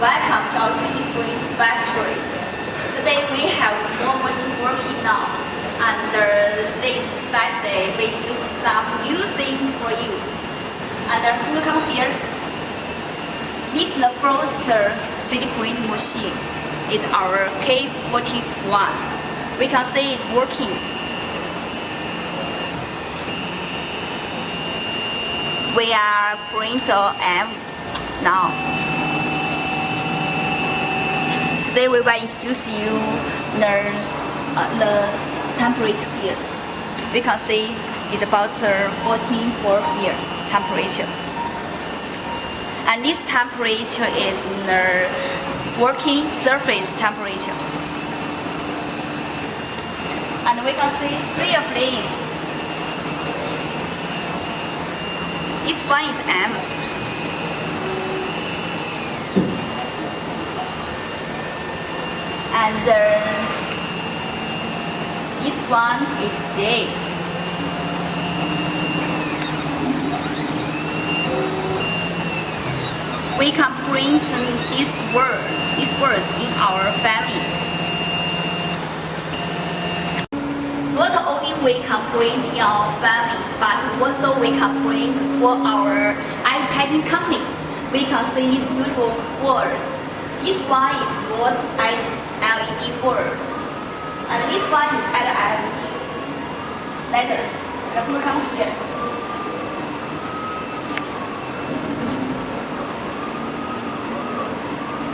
Welcome to our city print factory. Today we have more machine working now. And today's Saturday we use some new things for you. And look up here. This is the furture 3D print machine. It's our K41. We can see it's working. We are printer M now. Today we will introduce you the temperature here. We can see it's about 14 here temperature. And this temperature is the working surface temperature. And we can see 3 are playing. This one is M. And this one is J. We can print these words in our family. Not only we can print in our family, but also we can print for our advertising company. We can see this beautiful word. This one is what LED word, and this one is LED letters. Look up here.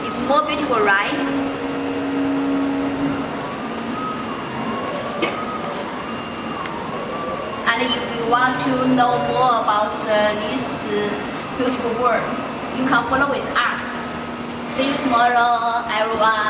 It's more beautiful, right? And if you want to know more about this beautiful word, you can follow with us. See you tomorrow, everyone.